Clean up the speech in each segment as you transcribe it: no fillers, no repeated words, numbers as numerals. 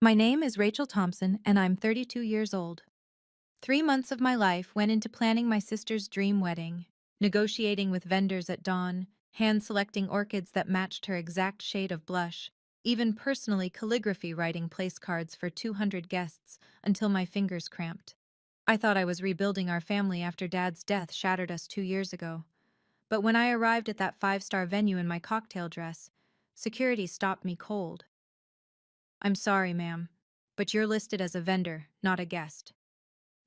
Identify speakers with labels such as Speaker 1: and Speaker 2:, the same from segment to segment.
Speaker 1: My name is Rachel Thompson, and I'm 32 years old. 3 months of my life went into planning my sister's dream wedding, negotiating with vendors at dawn, hand selecting orchids that matched her exact shade of blush, even personally calligraphy writing place cards for 200 guests until my fingers cramped. I thought I was rebuilding our family after Dad's death shattered us 2 years ago. But when I arrived at that five-star venue in my cocktail dress, security stopped me cold. "I'm sorry, ma'am, but you're listed as a vendor, not a guest."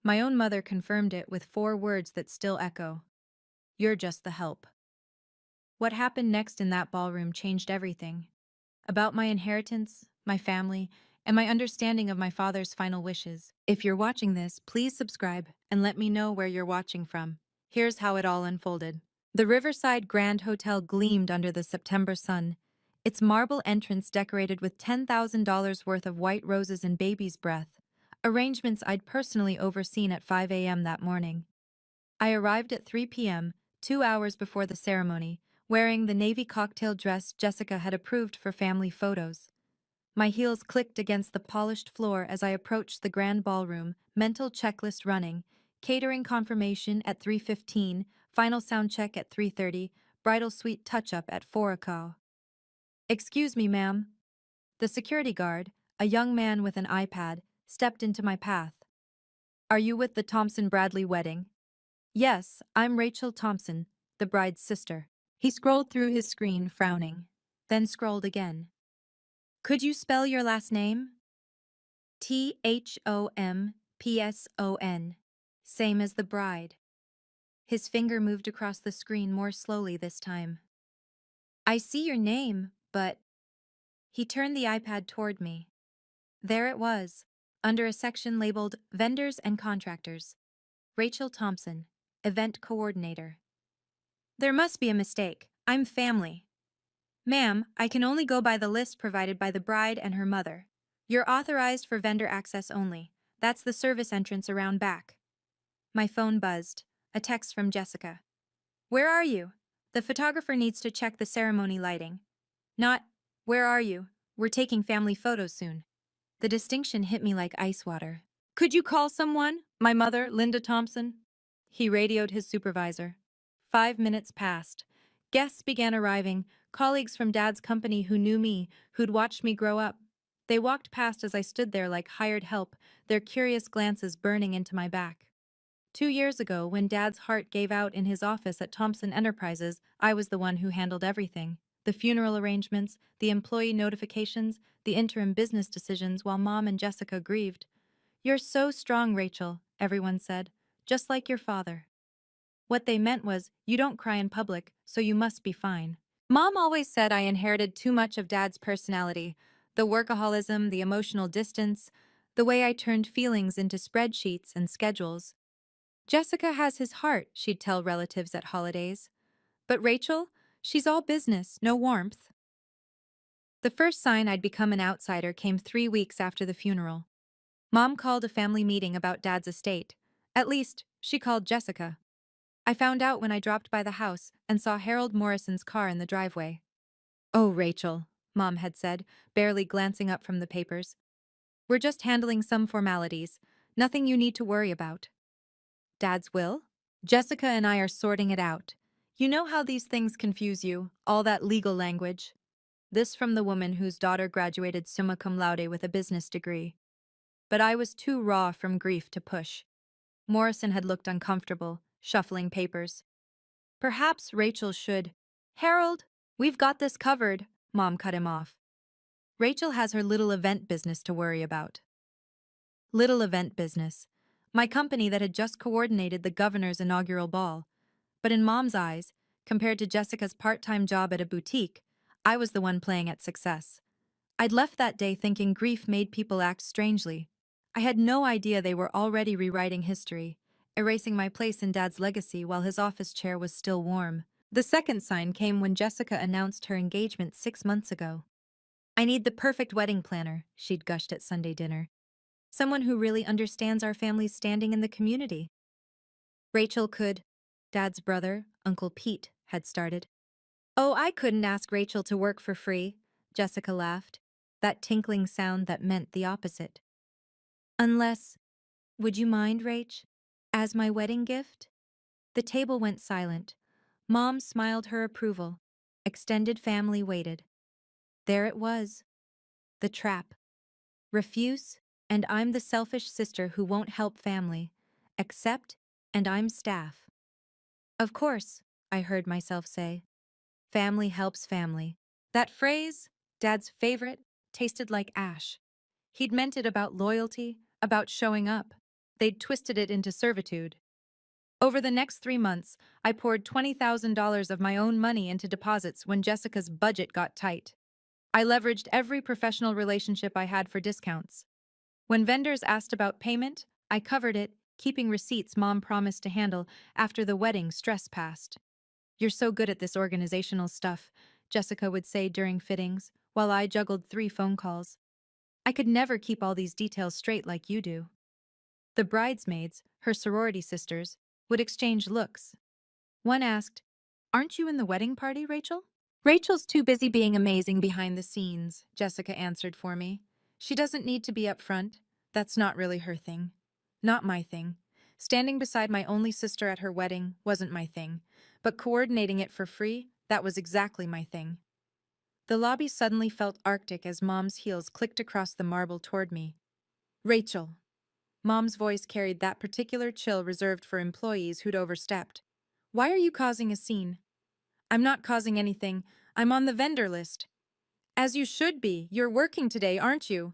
Speaker 1: My own mother confirmed it with 4 words that still echo. "You're just the help." What happened next in that ballroom changed everything. About my inheritance, my family, and my understanding of my father's final wishes. If you're watching this, please subscribe and let me know where you're watching from. Here's how it all unfolded. The Riverside Grand Hotel gleamed under the September sun, its marble entrance decorated with $10,000 worth of white roses and baby's breath, arrangements I'd personally overseen at 5 a.m. that morning. I arrived at 3 p.m., 2 hours before the ceremony, wearing the navy cocktail dress Jessica had approved for family photos. My heels clicked against the polished floor as I approached the grand ballroom, mental checklist running, catering confirmation at 3:15, final sound check at 3:30, bridal suite touch-up at 4 o'clock. "Excuse me, ma'am." The security guard, a young man with an iPad, stepped into my path. "Are you with the Thompson-Bradley wedding?" "Yes, I'm Rachel Thompson, the bride's sister." He scrolled through his screen, frowning, then scrolled again. "Could you spell your last name?" "Thompson. Same as the bride." His finger moved across the screen more slowly this time. "I see your name, but—" He turned the iPad toward me. There it was, under a section labeled Vendors and Contractors. Rachel Thompson, Event Coordinator. "There must be a mistake. I'm family." "Ma'am, I can only go by the list provided by the bride and her mother. You're authorized for vendor access only. That's the service entrance around back." My phone buzzed. A text from Jessica. "Where are you? The photographer needs to check the ceremony lighting." Not, "Where are you? We're taking family photos soon." The distinction hit me like ice water. "Could you call someone? My mother, Linda Thompson?" He radioed his supervisor. 5 minutes passed. Guests began arriving, colleagues from Dad's company who knew me, who'd watched me grow up. They walked past as I stood there like hired help, their curious glances burning into my back. 2 years ago, when Dad's heart gave out in his office at Thompson Enterprises, I was the one who handled everything. The funeral arrangements, the employee notifications, the interim business decisions while Mom and Jessica grieved. "You're so strong, Rachel," everyone said, "just like your father." What they meant was, you don't cry in public, so you must be fine. Mom always said I inherited too much of Dad's personality, the workaholism, the emotional distance, the way I turned feelings into spreadsheets and schedules. "Jessica has his heart," she'd tell relatives at holidays. "But Rachel, she's all business, no warmth." The first sign I'd become an outsider came 3 weeks after the funeral. Mom called a family meeting about Dad's estate. At least, she called Jessica. I found out when I dropped by the house and saw Harold Morrison's car in the driveway. "Oh, Rachel," Mom had said, barely glancing up from the papers. "We're just handling some formalities. Nothing you need to worry about." "Dad's will?" "Jessica and I are sorting it out. You know how these things confuse you, all that legal language." This from the woman whose daughter graduated summa cum laude with a business degree. But I was too raw from grief to push. Morrison had looked uncomfortable, shuffling papers. "Perhaps Rachel should—" "Harold, we've got this covered," Mom cut him off. "Rachel has her little event business to worry about." Little event business. My company that had just coordinated the governor's inaugural ball. But in Mom's eyes, compared to Jessica's part-time job at a boutique, I was the one playing at success. I'd left that day thinking grief made people act strangely. I had no idea they were already rewriting history, erasing my place in Dad's legacy while his office chair was still warm. The second sign came when Jessica announced her engagement 6 months ago. "I need the perfect wedding planner," she'd gushed at Sunday dinner. "Someone who really understands our family's standing in the community." Rachel could. Dad's brother, Uncle Pete, had started. "Oh, I couldn't ask Rachel to work for free," Jessica laughed. that tinkling sound that meant the opposite. Unless, would you mind, Rach? As my wedding gift? The table went silent. Mom smiled her approval. Extended family waited. There it was. The trap. Refuse, and I'm the selfish sister who won't help family. Accept, and I'm staff. Of course, I heard myself say. Family helps family. That phrase, Dad's favorite, tasted like ash. He'd meant it about loyalty, about showing up. They'd twisted it into servitude. Over the next 3 months, I poured $20,000 of my own money into deposits when Jessica's budget got tight. I leveraged every professional relationship I had for discounts. When vendors asked about payment, I covered it, keeping receipts Mom promised to handle after the wedding stress passed. You're so good at this organizational stuff, Jessica would say during fittings, while I juggled 3 phone calls. I could never keep all these details straight like you do. The bridesmaids, her sorority sisters, would exchange looks. One asked, "Aren't you in the wedding party, Rachel?" "Rachel's too busy being amazing behind the scenes," Jessica answered for me. "She doesn't need to be up front. That's not really her thing. Not my thing. Standing beside my only sister at her wedding wasn't my thing, but coordinating it for free, that was exactly my thing." The lobby suddenly felt arctic as Mom's heels clicked across the marble toward me. "Rachel." Mom's voice carried that particular chill reserved for employees who'd overstepped. "Why are you causing a scene?" "I'm not causing anything. I'm on the vendor list." "As you should be. You're working today, aren't you?"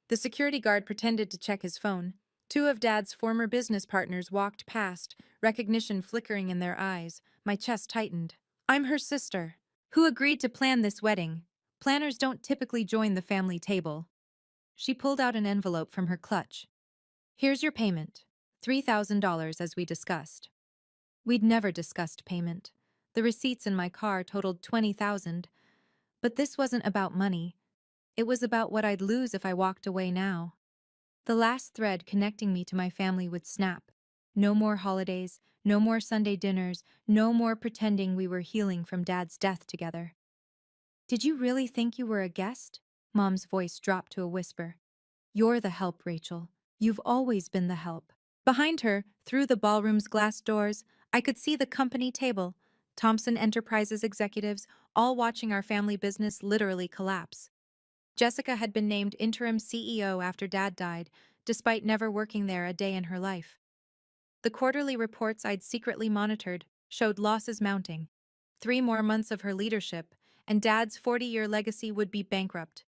Speaker 1: The security guard pretended to check his phone. 2 of Dad's former business partners walked past, recognition flickering in their eyes. My chest tightened. "I'm her sister, who agreed to plan this wedding. Planners don't typically join the family table." She pulled out an envelope from her clutch. "Here's your payment. $3,000 as we discussed." We'd never discussed payment. The receipts in my car totaled $20,000. But this wasn't about money. It was about what I'd lose if I walked away now. The last thread connecting me to my family would snap. No more holidays, no more Sunday dinners, no more pretending we were healing from Dad's death together. "Did you really think you were a guest?" Mom's voice dropped to a whisper. "You're the help, Rachel. You've always been the help." Behind her, through the ballroom's glass doors, I could see the company table, Thompson Enterprises executives, all watching our family business literally collapse. Jessica had been named interim CEO after Dad died, despite never working there a day in her life. The quarterly reports I'd secretly monitored showed losses mounting. 3 more months of her leadership, and Dad's 40-year legacy would be bankrupt.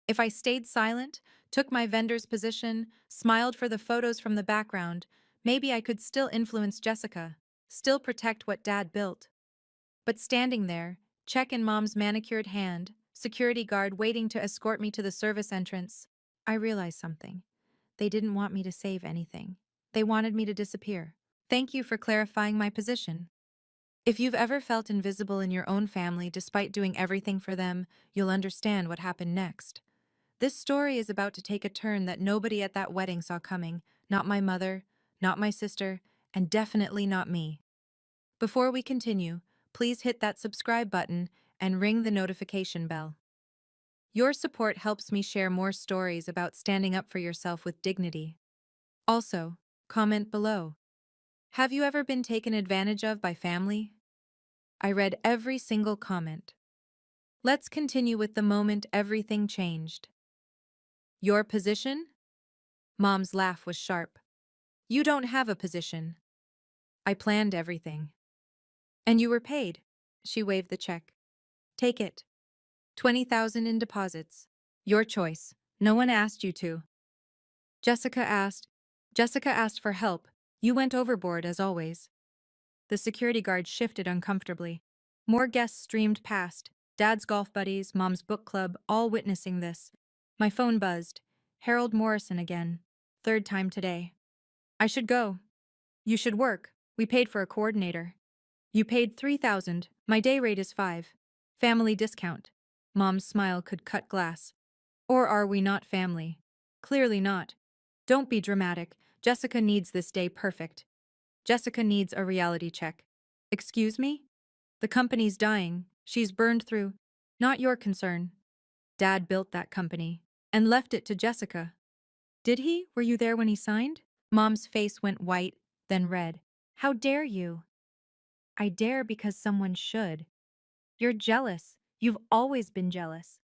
Speaker 1: If I stayed silent, took my vendor's position, smiled for the photos from the background, maybe I could still influence Jessica, still protect what Dad built. But standing there, check in Mom's manicured hand, security guard waiting to escort me to the service entrance, I realized something. They didn't want me to save anything. They wanted me to disappear. Thank you for clarifying my position. If you've ever felt invisible in your own family despite doing everything for them, you'll understand what happened next. This story is about to take a turn that nobody at that wedding saw coming. Not my mother, not my sister, and definitely not me. Before we continue, please hit that subscribe button and ring the notification bell. Your support helps me share more stories about standing up for yourself with dignity. Also, comment below. Have you ever been taken advantage of by family? I read every single comment. Let's continue with the moment everything changed. Your position? Mom's laugh was sharp. You don't have a position. I planned everything. And you were paid. She waved the check. Take it. 20,000 in deposits. Your choice. No one asked you to. Jessica asked. Jessica asked for help. You went overboard as always. The security guard shifted uncomfortably. More guests streamed past. Dad's golf buddies, Mom's book club, all witnessing this. My phone buzzed. Harold Morrison again. 3rd time today. I should go. You should work. We paid for a coordinator. You paid 3,000. My day rate is 5. Family discount. Mom's smile could cut glass. Or are we not family? Clearly not. Don't be dramatic. Jessica needs this day perfect. Jessica needs a reality check. Excuse me? The company's dying. She's burned through. Not your concern. Dad built that company. and left it to Jessica. Did he? Were you there when he signed? Mom's face went white, then red. How dare you? I dare because someone should. You're jealous. You've always been jealous.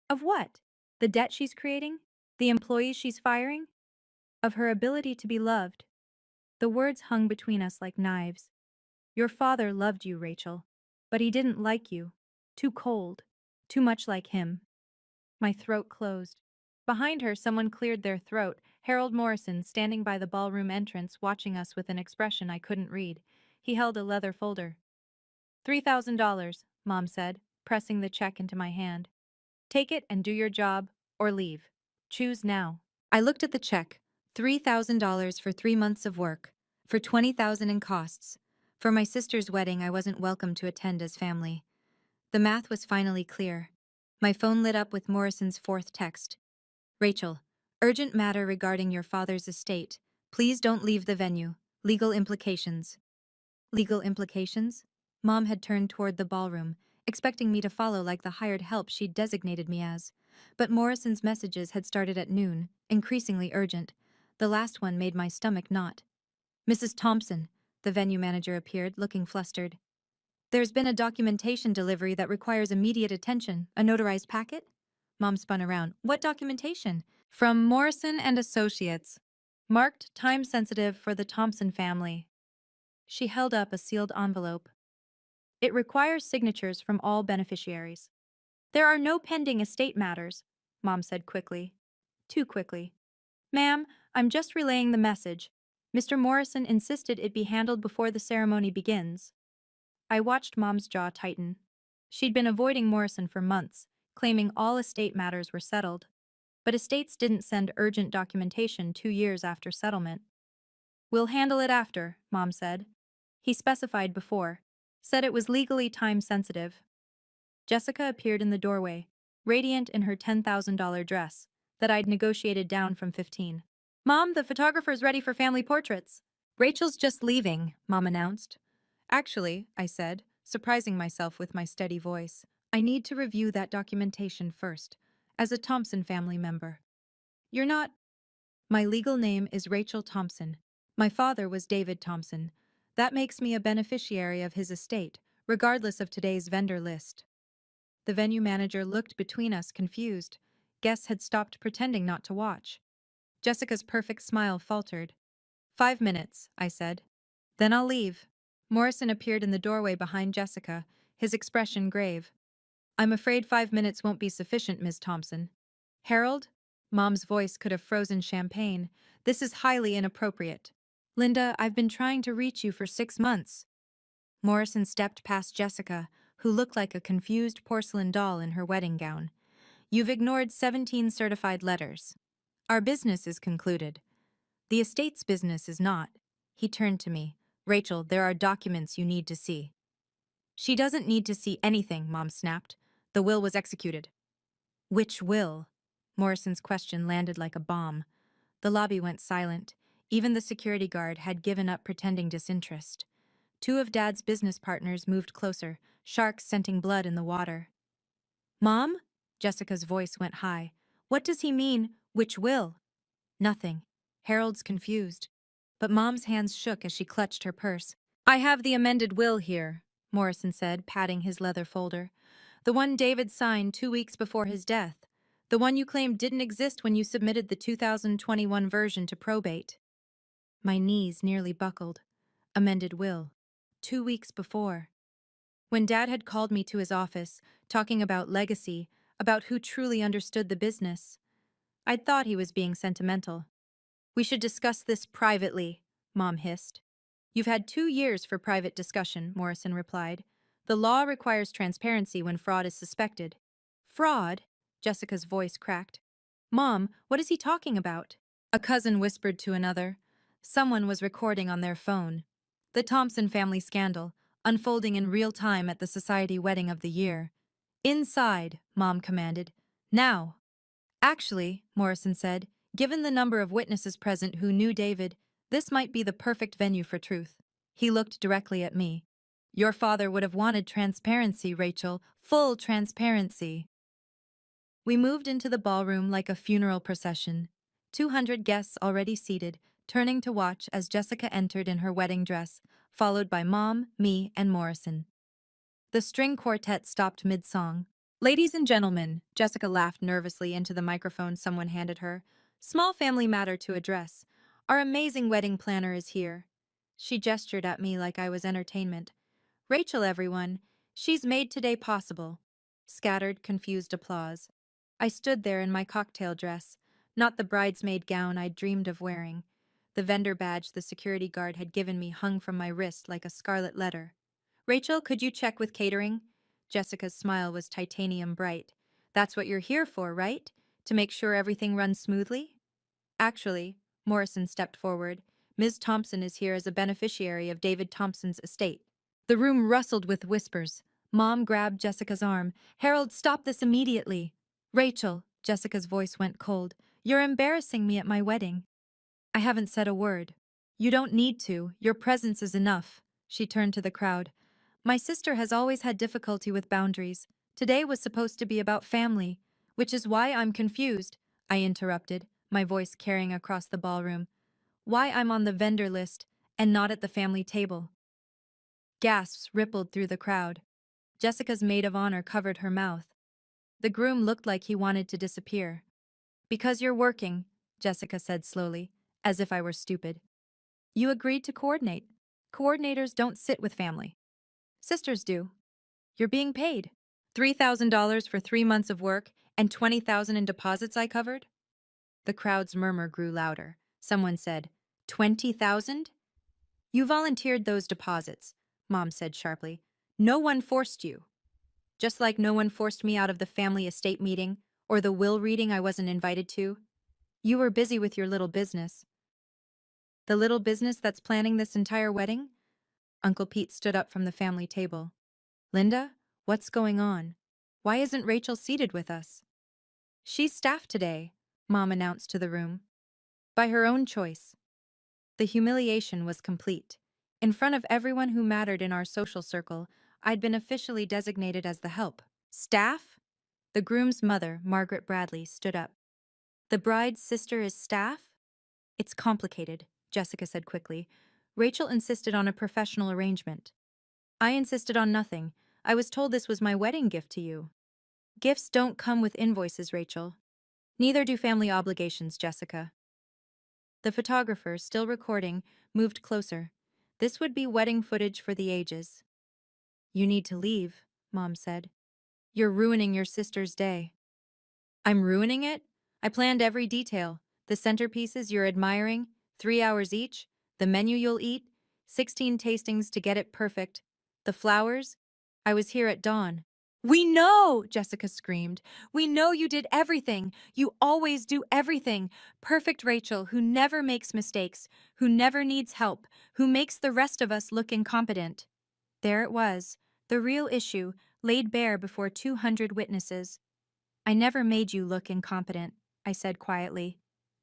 Speaker 1: Of what? The debt she's creating? The employees she's firing? Of her ability to be loved? The words hung between us like knives. Your father loved you, Rachel. But he didn't like you. Too cold. Too much like him. My throat closed. Behind her, someone cleared their throat, Harold Morrison standing by the ballroom entrance watching us with an expression I couldn't read. He held a leather folder. $3,000, Mom said, pressing the check into my hand. Take it and do your job, or leave. Choose now. I looked at the check. $3,000 for 3 months of work, for $20,000 in costs. For my sister's wedding, I wasn't welcome to attend as family. The math was finally clear. My phone lit up with Morrison's fourth text. Rachel, urgent matter regarding your father's estate. Please don't leave the venue. Legal implications. Legal implications? Mom had turned toward the ballroom, expecting me to follow like the hired help she'd designated me as. But Morrison's messages had started at noon, increasingly urgent. The last one made my stomach knot. Mrs. Thompson, the venue manager appeared, looking flustered. There's been a documentation delivery that requires immediate attention. A notarized packet? Mom spun around. What documentation? From Morrison and Associates. Marked time-sensitive for the Thompson family. She held up a sealed envelope. It requires signatures from all beneficiaries. There are no pending estate matters, Mom said quickly. Too quickly. Ma'am, I'm just relaying the message. Mr. Morrison insisted it be handled before the ceremony begins. I watched Mom's jaw tighten. She'd been avoiding Morrison for months, claiming all estate matters were settled. But estates didn't send urgent documentation 2 years after settlement. We'll handle it after, Mom said. He specified before, said it was legally time-sensitive. Jessica appeared in the doorway, radiant in her $10,000 dress, that I'd negotiated down from 15. Mom, the photographer's ready for family portraits. Rachel's just leaving, Mom announced. Actually, I said, surprising myself with my steady voice, I need to review that documentation first, as a Thompson family member. You're not... My legal name is Rachel Thompson. My father was David Thompson. That makes me a beneficiary of his estate, regardless of today's vendor list. The venue manager looked between us, confused. Guests had stopped pretending not to watch. Jessica's perfect smile faltered. 5 minutes, I said. Then I'll leave. Morrison appeared in the doorway behind Jessica, his expression grave. I'm afraid 5 minutes won't be sufficient, Ms. Thompson. Harold? Mom's voice could have frozen champagne. This is highly inappropriate. Linda, I've been trying to reach you for 6 months. Morrison stepped past Jessica, who looked like a confused porcelain doll in her wedding gown. You've ignored 17 certified letters. Our business is concluded. The estate's business is not. He turned to me. Rachel, there are documents you need to see. She doesn't need to see anything, Mom snapped. The will was executed. Which will? Morrison's question landed like a bomb. The lobby went silent. Even the security guard had given up pretending disinterest. 2 of Dad's business partners moved closer, sharks scenting blood in the water. Mom? Jessica's voice went high. What does he mean, which will? Nothing. Harold's confused. But Mom's hands shook as she clutched her purse. I have the amended will here, Morrison said, patting his leather folder. The one David signed 2 weeks before his death. The one you claimed didn't exist when you submitted the 2021 version to probate. My knees nearly buckled. Amended will. 2 weeks before. When Dad had called me to his office, talking about legacy, about who truly understood the business, I'd thought he was being sentimental. We should discuss this privately, Mom hissed. You've had 2 years for private discussion, Morrison replied. The law requires transparency when fraud is suspected. Fraud? Jessica's voice cracked. Mom, what is he talking about? A cousin whispered to another. Someone was recording on their phone. The Thompson family scandal, unfolding in real time at the society wedding of the year. Inside, Mom commanded. Now. Actually, Morrison said, given the number of witnesses present who knew David, this might be the perfect venue for truth. He looked directly at me. Your father would have wanted transparency, Rachel, full transparency. We moved into the ballroom like a funeral procession. 200 guests already seated, turning to watch as Jessica entered in her wedding dress, followed by Mom, me, and Morrison. The string quartet stopped mid-song. Ladies and gentlemen, Jessica laughed nervously into the microphone someone handed her. Small family matter to address. Our amazing wedding planner is here. She gestured at me like I was entertainment. Rachel, everyone. She's made today possible. Scattered, confused applause. I stood there in my cocktail dress, not the bridesmaid gown I'd dreamed of wearing. The vendor badge the security guard had given me hung from my wrist like a scarlet letter. Rachel, could you check with catering? Jessica's smile was titanium bright. That's what you're here for, right? To make sure everything runs smoothly? Actually, Morrison stepped forward. Ms. Thompson is here as a beneficiary of David Thompson's estate. The room rustled with whispers. Mom grabbed Jessica's arm. Harold, stop this immediately. Rachel, Jessica's voice went cold. You're embarrassing me at my wedding. I haven't said a word. You don't need to. Your presence is enough. She turned to the crowd. My sister has always had difficulty with boundaries. Today was supposed to be about family, which is why I'm confused, I interrupted, my voice carrying across the ballroom. Why I'm on the vendor list and not at the family table. Gasps rippled through the crowd. Jessica's maid of honor covered her mouth. The groom looked like he wanted to disappear. Because you're working, Jessica said slowly, as if I were stupid. You agreed to coordinate. Coordinators don't sit with family. Sisters do. You're being paid. $3,000 for 3 months of work and $20,000 in deposits I covered? The crowd's murmur grew louder. Someone said, 20,000? You volunteered those deposits, Mom said sharply. No one forced you. Just like no one forced me out of the family estate meeting or the will reading I wasn't invited to. You were busy with your little business. The little business that's planning this entire wedding? Uncle Pete stood up from the family table. Linda, what's going on? Why isn't Rachel seated with us? She's staff today, Mom announced to the room. By her own choice. The humiliation was complete. In front of everyone who mattered in our social circle, I'd been officially designated as the help. Staff? The groom's mother, Margaret Bradley, stood up. The bride's sister is staff? It's complicated, Jessica said quickly. Rachel insisted on a professional arrangement. I insisted on nothing. I was told this was my wedding gift to you. Gifts don't come with invoices, Rachel. Neither do family obligations, Jessica. The photographer, still recording, moved closer. This would be wedding footage for the ages. You need to leave, Mom said. You're ruining your sister's day. I'm ruining it? I planned every detail. The centerpieces you're admiring, 3 hours each, the menu you'll eat, 16 tastings to get it perfect. The flowers? I was here at dawn. We know, Jessica screamed. We know you did everything. You always do everything. Perfect Rachel, who never makes mistakes, who never needs help, who makes the rest of us look incompetent. There it was, the real issue, laid bare before 200 witnesses. I never made you look incompetent, I said quietly.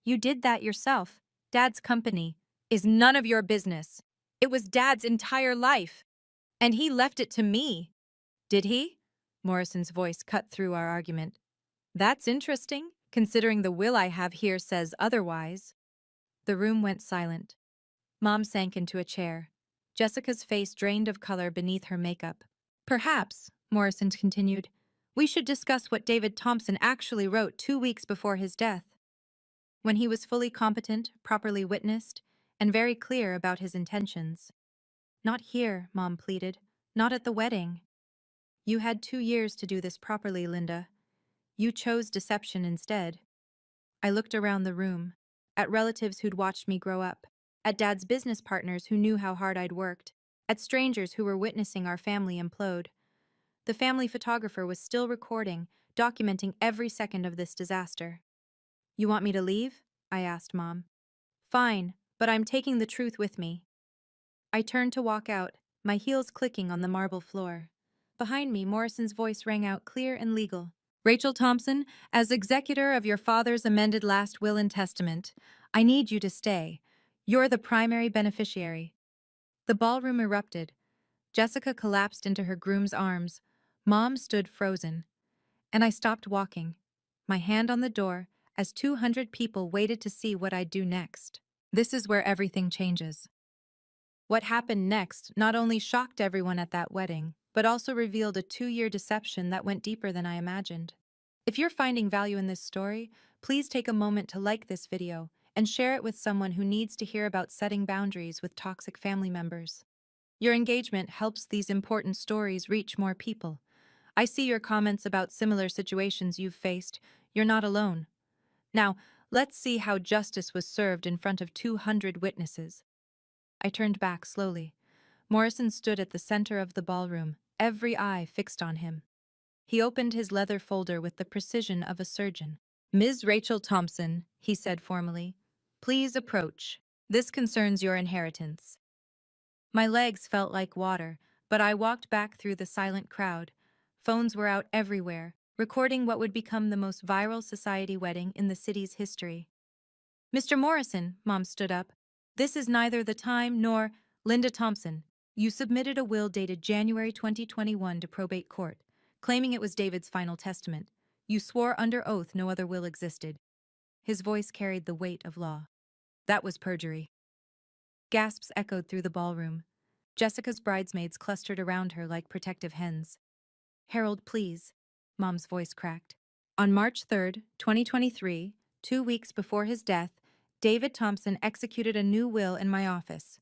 Speaker 1: You did that yourself. Dad's company is none of your business. It was Dad's entire life. And he left it to me. Did he? Morrison's voice cut through our argument. That's interesting, considering the will I have here says otherwise. The room went silent. Mom sank into a chair. Jessica's face drained of color beneath her makeup. Perhaps, Morrison continued, we should discuss what David Thompson actually wrote 2 weeks before his death. When he was fully competent, properly witnessed, and very clear about his intentions. Not here, Mom pleaded. Not at the wedding. You had 2 years to do this properly, Linda. You chose deception instead. I looked around the room, at relatives who'd watched me grow up, at Dad's business partners who knew how hard I'd worked, at strangers who were witnessing our family implode. The family photographer was still recording, documenting every second of this disaster. You want me to leave? I asked Mom. Fine, but I'm taking the truth with me. I turned to walk out, my heels clicking on the marble floor. Behind me, Morrison's voice rang out clear and legal. Rachel Thompson, as executor of your father's amended last will and testament, I need you to stay. You're the primary beneficiary. The ballroom erupted. Jessica collapsed into her groom's arms. Mom stood frozen. And I stopped walking. my hand on the door, as 200 people waited to see what I'd do next. This is where everything changes. What happened next not only shocked everyone at that wedding, but also revealed a 2-year deception that went deeper than I imagined. If you're finding value in this story, please take a moment to like this video and share it with someone who needs to hear about setting boundaries with toxic family members. Your engagement helps these important stories reach more people. I see your comments about similar situations you've faced. You're not alone. Now, let's see how justice was served in front of 200 witnesses. I turned back slowly. Morrison stood at the center of the ballroom, every eye fixed on him. He opened his leather folder with the precision of a surgeon. "Ms. Rachel Thompson," he said formally, "please approach. This concerns your inheritance." My legs felt like water, but I walked back through the silent crowd. Phones were out everywhere, recording what would become the most viral society wedding in the city's history. "Mr. Morrison," Mom stood up, "this is neither the time nor—" "Linda Thompson, you submitted a will dated January 2021 to probate court, claiming it was David's final testament. You swore under oath no other will existed." His voice carried the weight of law. "That was perjury." Gasps echoed through the ballroom. Jessica's bridesmaids clustered around her like protective hens. "Harold, please," Mom's voice cracked. On March 3rd, 2023, 2 weeks before his death, David Thompson executed a new will in my office.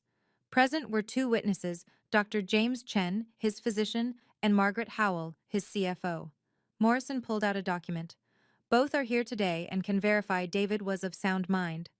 Speaker 1: Present were 2 witnesses, Dr. James Chen, his physician, and Margaret Howell, his CFO. Morrison pulled out a document. "Both are here today and can verify David was of sound mind."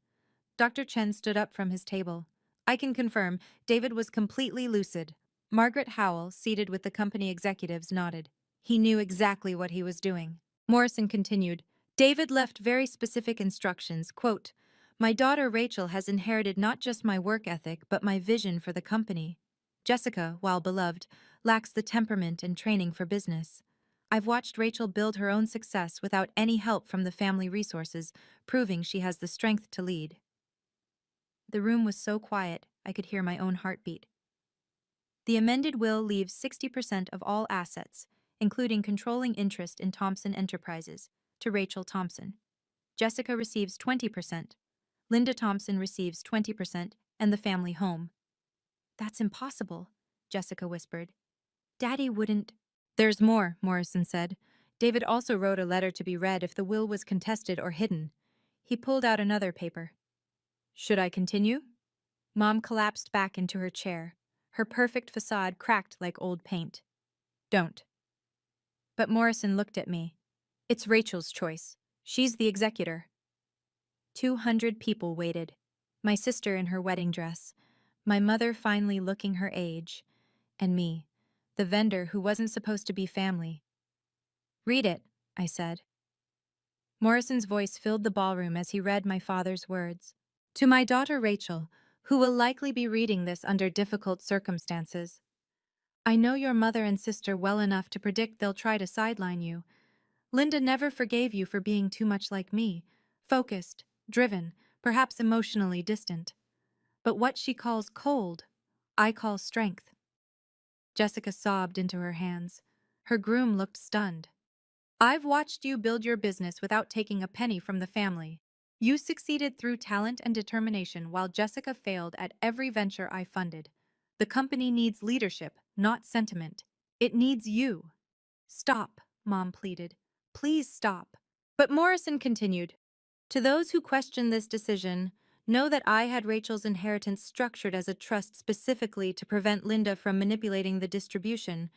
Speaker 1: Dr. Chen stood up from his table. "I can confirm, David was completely lucid." Margaret Howell, seated with the company executives, nodded. "He knew exactly what he was doing." Morrison continued, "David left very specific instructions, quote, 'My daughter Rachel has inherited not just my work ethic but my vision for the company. Jessica, while beloved, lacks the temperament and training for business. I've watched Rachel build her own success without any help from the family resources, proving she has the strength to lead.'" The room was so quiet, I could hear my own heartbeat. "The amended will leaves 60% of all assets, including controlling interest in Thompson Enterprises, to Rachel Thompson. Jessica receives 20%. Linda Thompson receives 20%, and the family home." "That's impossible," Jessica whispered. "Daddy wouldn't—" "There's more," Morrison said. "David also wrote a letter to be read if the will was contested or hidden." He pulled out another paper. "Should I continue?" Mom collapsed back into her chair. Her perfect facade cracked like old paint. "Don't." But Morrison looked at me. "It's Rachel's choice. She's the executor." 200 people waited. My sister in her wedding dress, my mother finally looking her age, and me, the vendor who wasn't supposed to be family. "Read it," I said. Morrison's voice filled the ballroom as he read my father's words. "To my daughter Rachel, who will likely be reading this under difficult circumstances. I know your mother and sister well enough to predict they'll try to sideline you. Linda never forgave you for being too much like me, focused, driven, perhaps emotionally distant. But what she calls cold, I call strength." Jessica sobbed into her hands. Her groom looked stunned. "I've watched you build your business without taking a penny from the family. You succeeded through talent and determination while Jessica failed at every venture I funded. The company needs leadership, not sentiment. It needs you." "Stop," Mom pleaded. "Please stop." But Morrison continued, "To those who question this decision, know that I had Rachel's inheritance structured as a trust specifically to prevent Linda from manipulating the distribution.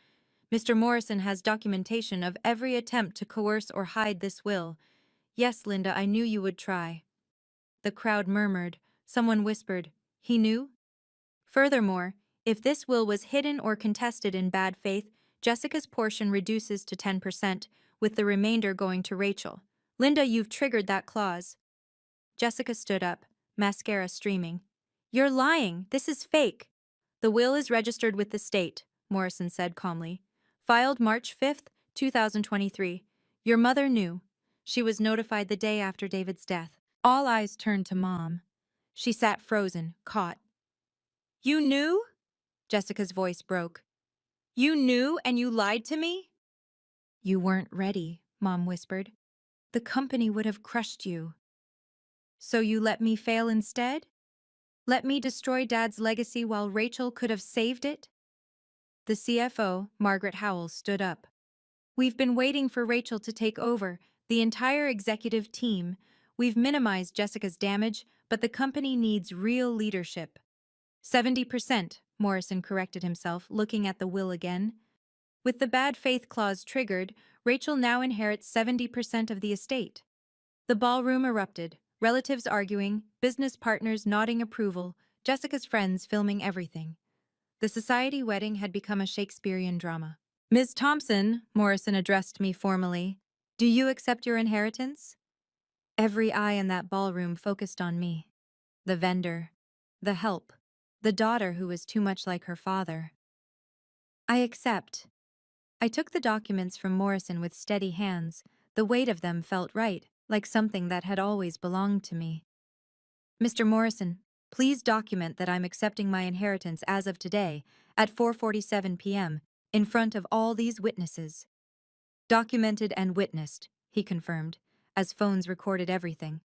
Speaker 1: Mr. Morrison has documentation of every attempt to coerce or hide this will. Yes, Linda, I knew you would try." The crowd murmured. Someone whispered, "He knew?" Furthermore, if this will was hidden or contested in bad faith, Jessica's portion reduces to 10%, with the remainder going to Rachel. "Linda, you've triggered that clause." Jessica stood up, mascara streaming. "You're lying. This is fake." "The will is registered with the state," Morrison said calmly. "Filed March 5th, 2023. Your mother knew. She was notified the day after David's death." All eyes turned to Mom. She sat frozen, caught. "You knew?" Jessica's voice broke. "You knew and you lied to me?" "You weren't ready," Mom whispered. The company would have crushed you. So you let me fail instead? Let me destroy Dad's legacy while Rachel could have saved it? The CFO, Margaret Howell, stood up. We've been waiting for Rachel to take over, the entire executive team. We've minimized Jessica's damage, but the company needs real leadership. 70%, Morrison corrected himself, looking at the will again. With the bad faith clause triggered, Rachel now inherits 70% of the estate. The ballroom erupted, relatives arguing, business partners nodding approval, Jessica's friends filming everything. The society wedding had become a Shakespearean drama. Ms. Thompson, Morrison addressed me formally, do you accept your inheritance? Every eye in that ballroom focused on me. The vendor, the help, the daughter who was too much like her father. I accept. I took the documents from Morrison with steady hands. The weight of them felt right, like something that had always belonged to me. Mr. Morrison, please document that I'm accepting my inheritance as of today, at 4:47 p.m., in front of all these witnesses. Documented and witnessed, he confirmed, as phones recorded everything.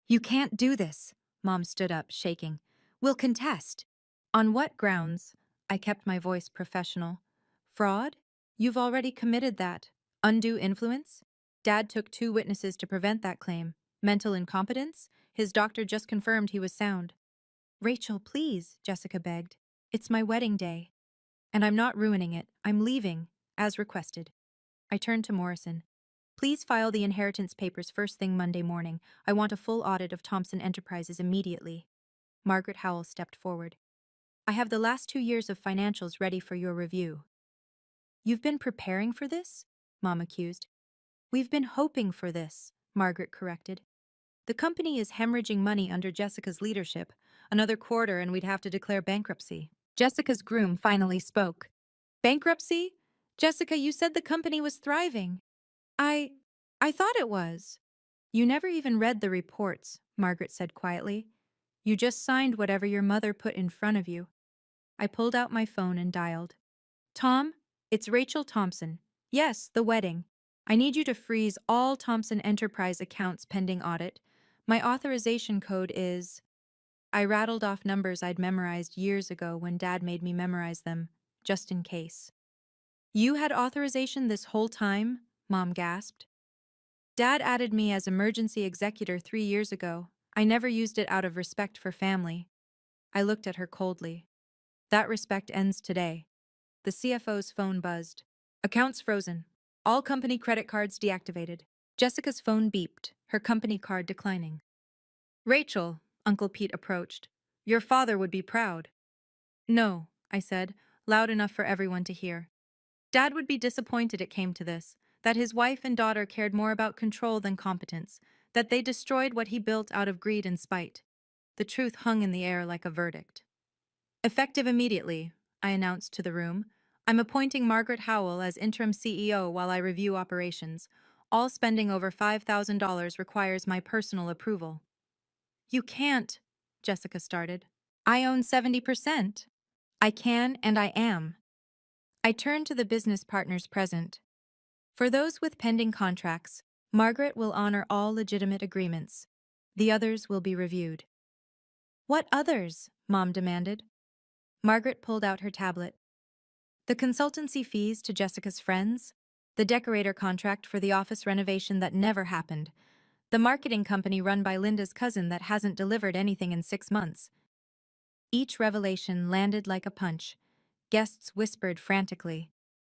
Speaker 1: You can't do this, Mom stood up, shaking. We'll contest. On what grounds? I kept my voice professional. Fraud? You've already committed that. Undue influence? Dad took 2 witnesses to prevent that claim. Mental incompetence? His doctor just confirmed he was sound. Rachel, please, Jessica begged. It's my wedding day. And I'm not ruining it. I'm leaving, as requested. I turned to Morrison. Please file the inheritance papers first thing Monday morning. I want a full audit of Thompson Enterprises immediately. Margaret Howell stepped forward. I have the last 2 years of financials ready for your review. You've been preparing for this? Mom accused. We've been hoping for this, Margaret corrected. The company is hemorrhaging money under Jessica's leadership. Another quarter and we'd have to declare bankruptcy. Jessica's groom finally spoke. Bankruptcy? Jessica, you said the company was thriving. I thought it was. You never even read the reports, Margaret said quietly. You just signed whatever your mother put in front of you. I pulled out my phone and dialed. Tom, it's Rachel Thompson. Yes, the wedding. I need you to freeze all Thompson Enterprise accounts pending audit. My authorization code is... I rattled off numbers I'd memorized years ago when Dad made me memorize them, just in case. You had authorization this whole time? Mom gasped. Dad added me as emergency executor 3 years ago. I never used it out of respect for family. I looked at her coldly. That respect ends today. The CFO's phone buzzed. Accounts frozen. All company credit cards deactivated. Jessica's phone beeped, her company card declining. Rachel, Uncle Pete approached. Your father would be proud. No, I said, loud enough for everyone to hear. Dad would be disappointed it came to this, that his wife and daughter cared more about control than competence, that they destroyed what he built out of greed and spite. The truth hung in the air like a verdict. Effective immediately, I announced to the room. I'm appointing Margaret Howell as interim CEO while I review operations. All spending over $5,000 requires my personal approval. You can't, Jessica started. I own 70%. I can and I am. I turned to the business partners present. For those with pending contracts, Margaret will honor all legitimate agreements. The others will be reviewed. What others? Mom demanded. Margaret pulled out her tablet. The consultancy fees to Jessica's friends, the decorator contract for the office renovation that never happened, the marketing company run by Linda's cousin that hasn't delivered anything in 6 months. Each revelation landed like a punch. Guests whispered frantically.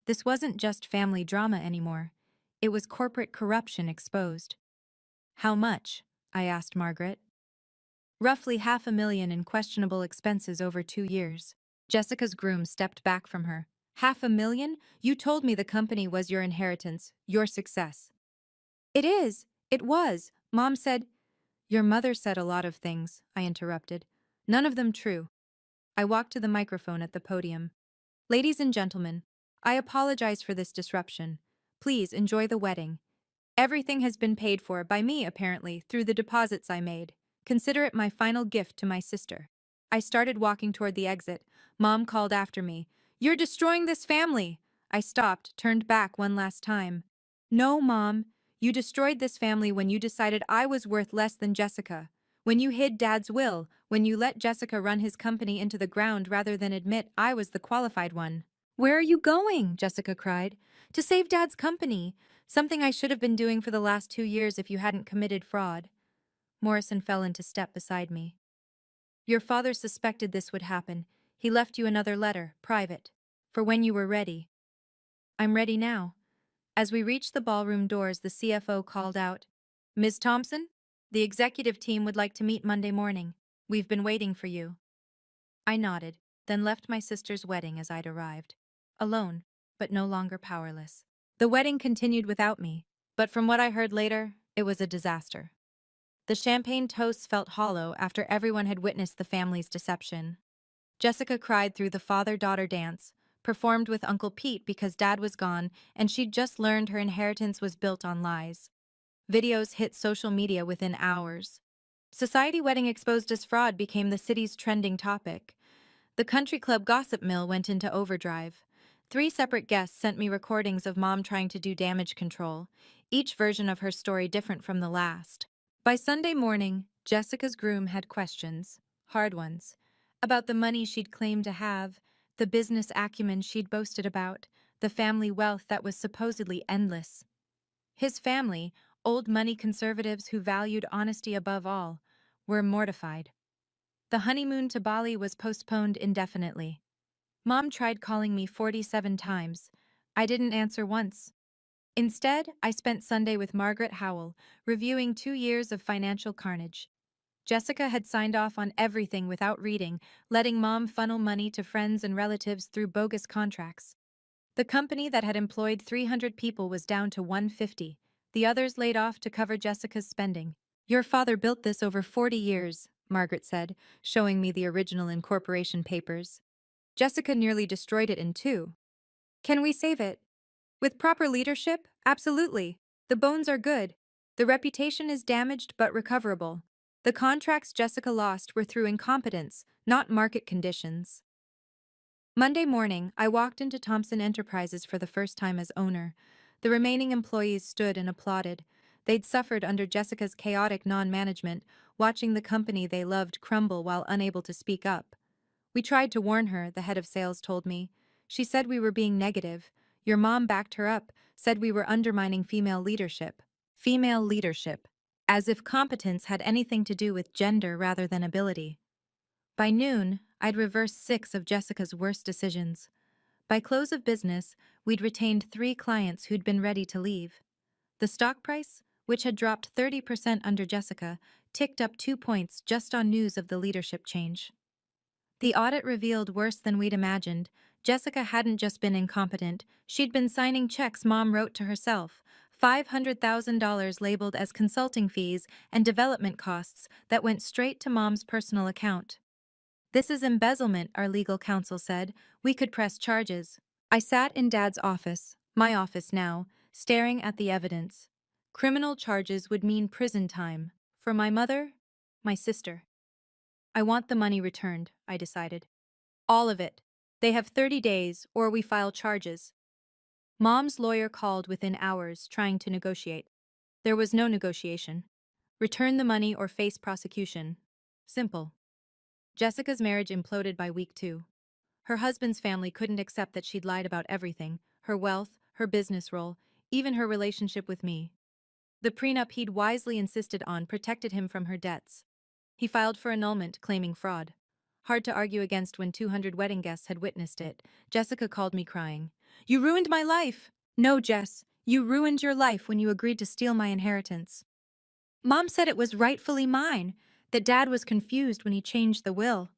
Speaker 1: This wasn't just family drama anymore. It was corporate corruption exposed. How much? I asked Margaret. Roughly $500,000 in questionable expenses over 2 years. Jessica's groom stepped back from her. $500,000? You told me the company was your inheritance, your success. It is. It was. Mom said. Your mother said a lot of things, I interrupted. None of them true. I walked to the microphone at the podium. Ladies and gentlemen, I apologize for this disruption. Please enjoy the wedding. Everything has been paid for by me, apparently, through the deposits I made. Consider it my final gift to my sister. I started walking toward the exit. Mom called after me. You're destroying this family! I stopped, turned back one last time. No, Mom. You destroyed this family when you decided I was worth less than Jessica. When you hid Dad's will, when you let Jessica run his company into the ground rather than admit I was the qualified one. Where are you going? Jessica cried. To save Dad's company, something I should have been doing for the last 2 years if you hadn't committed fraud. Morrison fell into step beside me. Your father suspected this would happen. He left you another letter, private, for when you were ready. I'm ready now. As we reached the ballroom doors, the CFO called out, Ms. Thompson, the executive team would like to meet Monday morning. We've been waiting for you. I nodded, then left my sister's wedding as I'd arrived. Alone, but no longer powerless. The wedding continued without me, but from what I heard later, it was a disaster. The champagne toasts felt hollow after everyone had witnessed the family's deception. Jessica cried through the father-daughter dance, performed with Uncle Pete because Dad was gone and she'd just learned her inheritance was built on lies. Videos hit social media within hours. Society wedding exposed as fraud became the city's trending topic. The country club gossip mill went into overdrive. 3 separate guests sent me recordings of Mom trying to do damage control, each version of her story different from the last. By Sunday morning, Jessica's groom had questions, hard ones, about the money she'd claimed to have, the business acumen she'd boasted about, the family wealth that was supposedly endless. His family, old money conservatives who valued honesty above all, were mortified. The honeymoon to Bali was postponed indefinitely. Mom tried calling me 47 times. I didn't answer once. Instead, I spent Sunday with Margaret Howell, reviewing 2 years of financial carnage. Jessica had signed off on everything without reading, letting Mom funnel money to friends and relatives through bogus contracts. The company that had employed 300 people was down to 150, the others laid off to cover Jessica's spending. Your father built this over 40 years, Margaret said, showing me the original incorporation papers. Jessica nearly destroyed it in 2. Can we save it? With proper leadership, absolutely. The bones are good. The reputation is damaged but recoverable. The contracts Jessica lost were through incompetence, not market conditions. Monday morning, I walked into Thompson Enterprises for the first time as owner. The remaining employees stood and applauded. They'd suffered under Jessica's chaotic non-management, watching the company they loved crumble while unable to speak up. We tried to warn her, the head of sales told me. She said we were being negative. Your mom backed her up, said we were undermining female leadership. Female leadership. As if competence had anything to do with gender rather than ability. By noon, I'd reversed 6 of Jessica's worst decisions. By close of business, we'd retained 3 clients who'd been ready to leave. The stock price, which had dropped 30% under Jessica, ticked up 2 points just on news of the leadership change. The audit revealed worse than we'd imagined. Jessica hadn't just been incompetent, she'd been signing checks Mom wrote to herself, $500,000 labeled as consulting fees and development costs that went straight to Mom's personal account. This is embezzlement, our legal counsel said. We could press charges. I sat in Dad's office, my office now, staring at the evidence. Criminal charges would mean prison time. For my mother, my sister. I want the money returned, I decided. All of it. They have 30 days, or we file charges. Mom's lawyer called within hours, trying to negotiate. There was no negotiation. Return the money or face prosecution. Simple. Jessica's marriage imploded by week 2. Her husband's family couldn't accept that she'd lied about everything, her wealth, her business role, even her relationship with me. The prenup he'd wisely insisted on protected him from her debts. He filed for annulment, claiming fraud. Hard to argue against when 200 wedding guests had witnessed it. Jessica called me crying. You ruined my life! No, Jess, you ruined your life when you agreed to steal my inheritance. Mom said it was rightfully mine, that Dad was confused when he changed the will.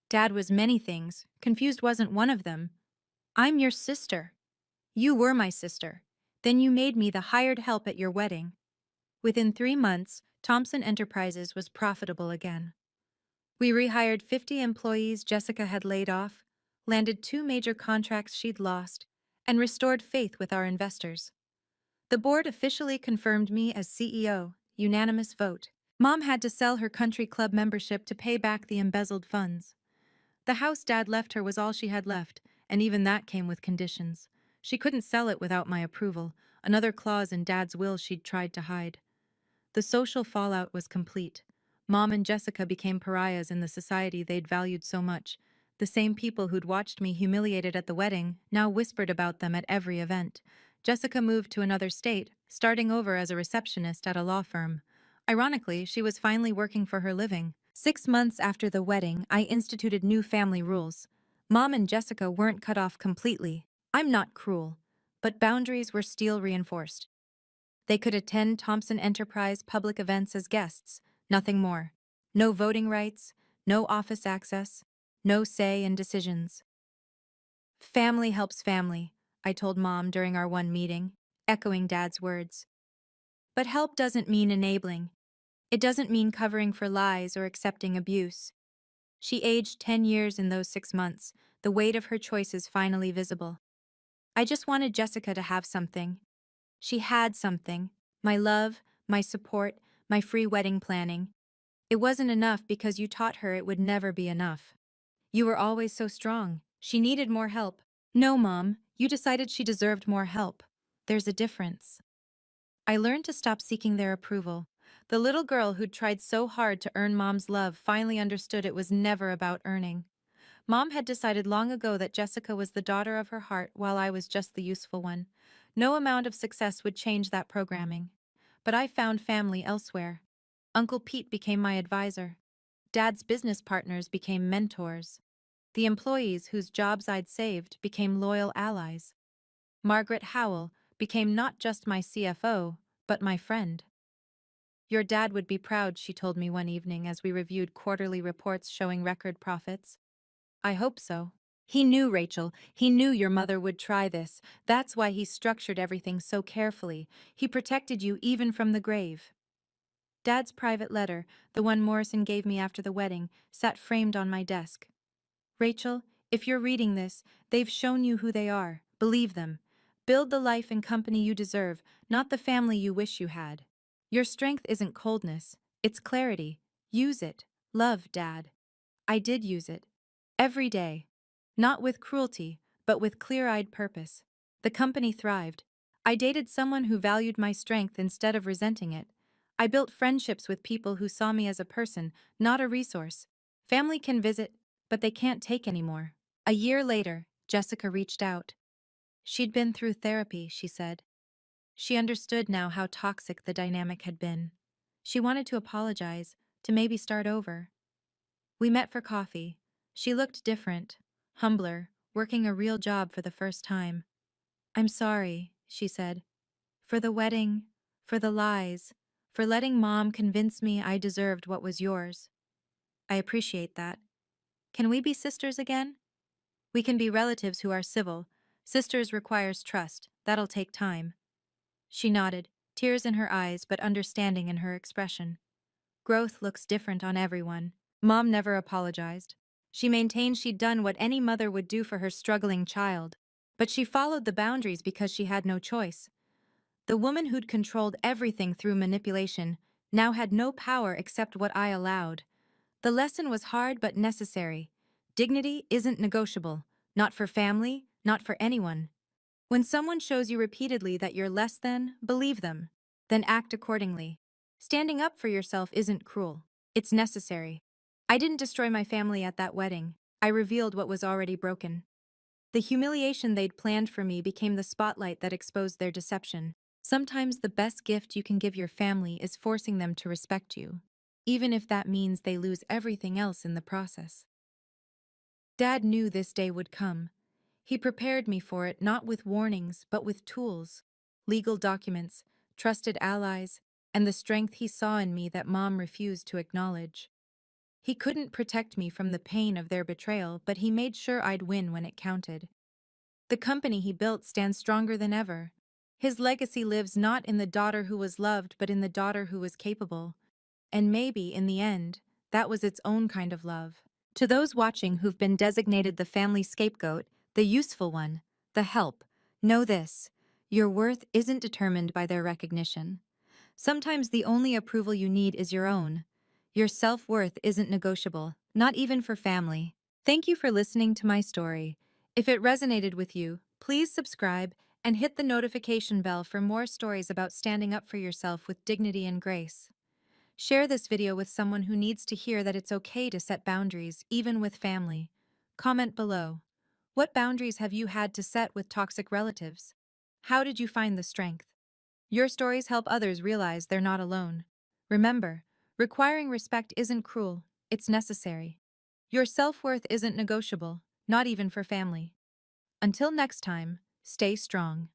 Speaker 1: Dad was many things, confused wasn't one of them. I'm your sister. You were my sister. Then you made me the hired help at your wedding. Within 3 months, Thompson Enterprises was profitable again. We rehired 50 employees Jessica had laid off, landed 2 major contracts she'd lost, and restored faith with our investors. The board officially confirmed me as CEO, unanimous vote. Mom had to sell her country club membership to pay back the embezzled funds. The house Dad left her was all she had left, and even that came with conditions. She couldn't sell it without my approval. another clause in Dad's will she'd tried to hide. The social fallout was complete. Mom and Jessica became pariahs in the society they'd valued so much. The same people who'd watched me humiliated at the wedding now whispered about them at every event. Jessica moved to another state, starting over as a receptionist at a law firm. Ironically, she was finally working for her living. 6 months after the wedding, I instituted new family rules. Mom and Jessica weren't cut off completely. I'm not cruel, but boundaries were steel reinforced. They could attend Thompson Enterprise public events as guests, nothing more. No voting rights, no office access, no say in decisions. Family helps family, I told Mom during our one meeting, echoing Dad's words. But help doesn't mean enabling. It doesn't mean covering for lies or accepting abuse. She aged 10 years in those 6 months, the weight of her choices finally visible. I just wanted Jessica to have something. She had something: my love, my support, my free wedding planning. It wasn't enough because you taught her it would never be enough. You were always so strong. She needed more help. No, Mom, you decided she deserved more help. There's a difference. I learned to stop seeking their approval. The little girl who'd tried so hard to earn Mom's love finally understood it was never about earning. Mom had decided long ago that Jessica was the daughter of her heart while I was just the useful one. No amount of success would change that programming. But I found family elsewhere. Uncle Pete became my advisor. Dad's business partners became mentors. The employees whose jobs I'd saved became loyal allies. Margaret Howell became not just my CFO, but my friend. Your dad would be proud, she told me one evening as we reviewed quarterly reports showing record profits. I hope so. He knew, Rachel. He knew your mother would try this. That's why he structured everything so carefully. He protected you even from the grave. Dad's private letter, the one Morrison gave me after the wedding, sat framed on my desk. Rachel, if you're reading this, they've shown you who they are. Believe them. Build the life and company you deserve, not the family you wish you had. Your strength isn't coldness, it's clarity. Use it. Love, Dad. I did use it. Every day. Not with cruelty, but with clear-eyed purpose. The company thrived. I dated someone who valued my strength instead of resenting it. I built friendships with people who saw me as a person, not a resource. Family can visit, but they can't take anymore. A year later, Jessica reached out. She'd been through therapy, she said. She understood now how toxic the dynamic had been. She wanted to apologize, to maybe start over. We met for coffee. She looked different, humbler, working a real job for the first time. I'm sorry, she said. For the wedding, for the lies, for letting Mom convince me I deserved what was yours. I appreciate that. Can we be sisters again? We can be relatives who are civil. Sisters requires trust. That'll take time. She nodded, tears in her eyes but understanding in her expression. Growth looks different on everyone. Mom never apologized. She maintained she'd done what any mother would do for her struggling child. But she followed the boundaries because she had no choice. The woman who'd controlled everything through manipulation now had no power except what I allowed. The lesson was hard but necessary. Dignity isn't negotiable. Not for family, not for anyone. When someone shows you repeatedly that you're less than, believe them. Then act accordingly. Standing up for yourself isn't cruel. It's necessary. I didn't destroy my family at that wedding. I revealed what was already broken. The humiliation they'd planned for me became the spotlight that exposed their deception. Sometimes the best gift you can give your family is forcing them to respect you, even if that means they lose everything else in the process. Dad knew this day would come. He prepared me for it not with warnings, but with tools, legal documents, trusted allies, and the strength he saw in me that Mom refused to acknowledge. He couldn't protect me from the pain of their betrayal, but he made sure I'd win when it counted. The company he built stands stronger than ever. His legacy lives not in the daughter who was loved, but in the daughter who was capable. And maybe, in the end, that was its own kind of love. To those watching who've been designated the family scapegoat, the useful one, the help, know this: your worth isn't determined by their recognition. Sometimes the only approval you need is your own. Your self-worth isn't negotiable, not even for family. Thank you for listening to my story. If it resonated with you, please subscribe And hit the notification bell for more stories about standing up for yourself with dignity and grace. Share this video with someone who needs to hear that it's okay to set boundaries, even with family. Comment below. What boundaries have you had to set with toxic relatives? How did you find the strength? Your stories help others realize they're not alone. Remember, requiring respect isn't cruel, it's necessary. Your self-worth isn't negotiable, not even for family. Until next time, stay strong.